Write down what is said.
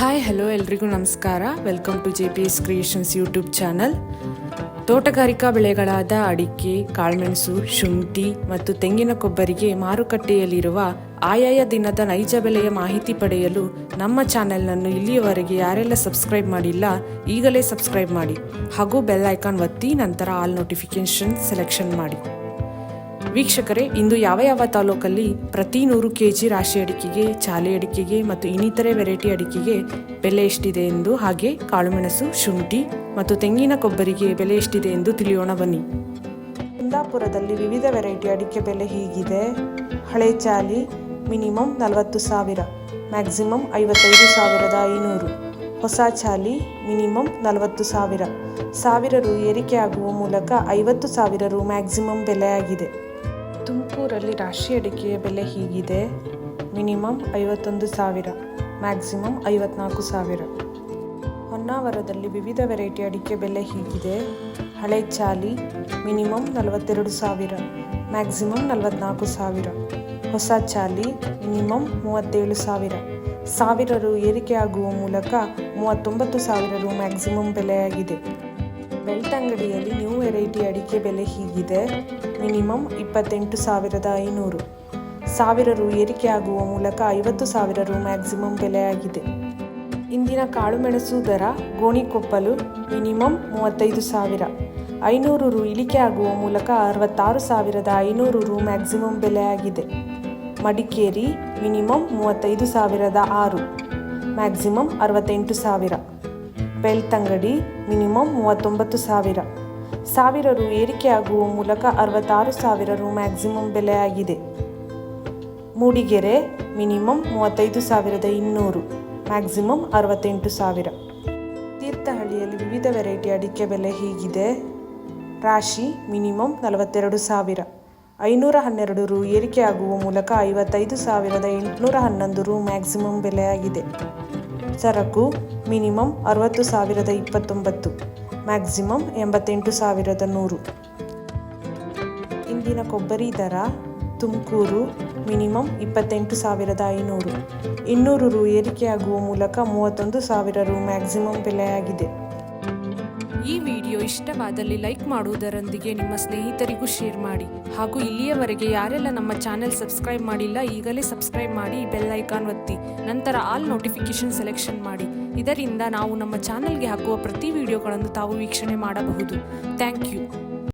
Hi hello ಎಲ್ರಿಗೂ ನಮಸ್ಕಾರ. Welcome to JPS creations YouTube channel. ತೋಟಗಾರಿಕಾ ಬೆಳೆಗಳಾದ ಅಡಿಕೆ, ಕಾಳುಮೆಣಸು, ಶುಂಠಿ ಮತ್ತು ತೆಂಗಿನ ಕೊಬ್ಬರಿಗೆ ಮಾರುಕಟ್ಟೆಯಲ್ಲಿರುವ ಆಯಾಯ ದಿನದ ನೈಜ ಬೆಲೆಯ ಮಾಹಿತಿ ಪಡೆಯಲು ನಮ್ಮ ಚಾನೆಲ್ನನ್ನು ಇಲ್ಲಿಯವರೆಗೆ ಯಾರೆಲ್ಲ ಸಬ್ಸ್ಕ್ರೈಬ್ ಮಾಡಿಲ್ಲ ಈಗಲೇ ಸಬ್ಸ್ಕ್ರೈಬ್ ಮಾಡಿ ಹಾಗೂ ಬೆಲ್ ಐಕಾನ್ ಒತ್ತಿ ನಂತರ ಆಲ್ ನೋಟಿಫಿಕೇಶನ್ ಸೆಲೆಕ್ಷನ್ ಮಾಡಿ. ವೀಕ್ಷಕರೇ, ಇಂದು ಯಾವ ತಾಲೂಕಲ್ಲಿ ಪ್ರತಿ 100 kg ರಾಶಿ ಅಡಿಕೆಗೆ, ಚಾಲೆ ಅಡಿಕೆಗೆ ಮತ್ತು ಇನ್ನಿತರೆ ವೆರೈಟಿ ಅಡಿಕೆಗೆ ಬೆಲೆ ಎಷ್ಟಿದೆ ಎಂದು, ಹಾಗೆ ಕಾಳುಮೆಣಸು, ಶುಂಠಿ ಮತ್ತು ತೆಂಗಿನ ಕೊಬ್ಬರಿಗೆ ಬೆಲೆ ಎಷ್ಟಿದೆ ಎಂದು ತಿಳಿಯೋಣ ಬನ್ನಿ. ಕುಂದಾಪುರದಲ್ಲಿ ವಿವಿಧ ವೆರೈಟಿ ಅಡಿಕೆ ಬೆಲೆ ಹೀಗಿದೆ. ಹಳೆ ಚಾಲಿ ಮಿನಿಮಮ್ 40,000, ಮ್ಯಾಕ್ಸಿಮಮ್ 55,500. ಹೊಸ ಚಾಲಿ ಮಿನಿಮಮ್ 40,000, 1,000 ರು ಏರಿಕೆ ಆಗುವ ಮೂಲಕ 50,000 ರು ಮ್ಯಾಕ್ಸಿಮಮ್ ಬೆಲೆಯಾಗಿದೆ. ತುಮಕೂರಲ್ಲಿ ರಾಶಿ ಅಡಿಕೆಯ ಬೆಲೆ ಹೀಗಿದೆ. Minimum 51,000, maximum 54,000. ಹೊನ್ನಾವರದಲ್ಲಿ ವಿವಿಧ ವೆರೈಟಿ ಅಡಿಕೆ ಬೆಲೆ ಹೀಗಿದೆ. ಹಳೆ ಚಾಲಿ ಮಿನಿಮಮ್ 42,000, ಮ್ಯಾಕ್ಸಿಮಮ್ 44,000. ಹೊಸ ಚಾಲಿ ಮಿನಿಮಮ್ 37,000, 1,000 ರು ಏರಿಕೆ ಆಗುವ ಮೂಲಕ 39,000 ರು ಮ್ಯಾಕ್ಸಿಮಮ್ ಬೆಲೆಯಾಗಿದೆ. ಬೆಳ್ತಂಗಡಿಯಲ್ಲಿ ನ್ಯೂ ವೆರೈಟಿ ಅಡಿಕೆ ಬೆಲೆ ಹೀಗಿದೆ. ಮಿನಿಮಮ್ 28,500, 1,000 ರು ಏರಿಕೆ ಆಗುವ ಮೂಲಕ 50,000 ರು ಮ್ಯಾಕ್ಸಿಮಮ್ ಬೆಲೆಯಾಗಿದೆ. ಇಂದಿನ ಕಾಳುಮೆಣಸು ದರ ಗೋಣಿಕೊಪ್ಪಲು ಮಿನಿಮಮ್ 35,000, 500 ರು ಇಳಿಕೆ ಆಗುವ ಮೂಲಕ 66,500 ರು ಮ್ಯಾಕ್ಸಿಮಮ್ ಬೆಲೆಯಾಗಿದೆ. Madikeri minimum 35,006, maximum 68,000. Belthangady minimum 39,000, 1,000 ರು ಏರಿಕೆ ಆಗುವ ಮೂಲಕ 66,000 ರು ಮ್ಯಾಕ್ಸಿಮಮ್ ಬೆಲೆಯಾಗಿದೆ. Mudigere minimum 35,200, maximum 68,000. ತೀರ್ಥಹಳ್ಳಿಯಲ್ಲಿ ವಿವಿಧ ವೆರೈಟಿ ಅಡಿಕೆ ಬೆಲೆ ಹೀಗಿದೆ. ರಾಶಿ ಮಿನಿಮಮ್ 42,000, 512 ರು ಏರಿಕೆ ಆಗುವ ಮೂಲಕ 55,811 ರು ಮ್ಯಾಕ್ಸಿಮಮ್ ಬೆಲೆಯಾಗಿದೆ. ಸರಕು ಮಿನಿಮಮ್ 60,029, ಮ್ಯಾಕ್ಸಿಮಮ್ 88,100. ಇಂದಿನ ಕೊಬ್ಬರಿ ದರ ತುಮಕೂರು ಮಿನಿಮಮ್ 28,500, 200 ರು ಏರಿಕೆಯಾಗುವ ಮೂಲಕ 31,000 ರು ಮ್ಯಾಕ್ಸಿಮಮ್ ಬೆಲೆಯಾಗಿದೆ. ಈ ವಿಡಿಯೋ ಇಷ್ಟವಾದಲ್ಲಿ ಲೈಕ್ ಮಾಡುವುದರೊಂದಿಗೆ ನಿಮ್ಮ ಸ್ನೇಹಿತರಿಗೂ ಶೇರ್ ಮಾಡಿ ಹಾಗೂ ಇಲ್ಲಿಯವರೆಗೆ ಯಾರೆಲ್ಲ ನಮ್ಮ ಚಾನೆಲ್ ಸಬ್ಸ್ಕ್ರೈಬ್ ಮಾಡಿಲ್ಲ ಈಗಲೇ ಸಬ್ಸ್ಕ್ರೈಬ್ ಮಾಡಿ, ಬೆಲ್ ಐಕಾನ್ ಒತ್ತಿ ನಂತರ ಆಲ್ ನೋಟಿಫಿಕೇಶನ್ ಸೆಲೆಕ್ಷನ್ ಮಾಡಿ. ಇದರಿಂದ ನಾವು ನಮ್ಮ ಚಾನೆಲ್ಗೆ ಹಾಕುವ ಪ್ರತಿ ವಿಡಿಯೋಗಳನ್ನು ತಾವು ವೀಕ್ಷಣೆ ಮಾಡಬಹುದು. Thank you.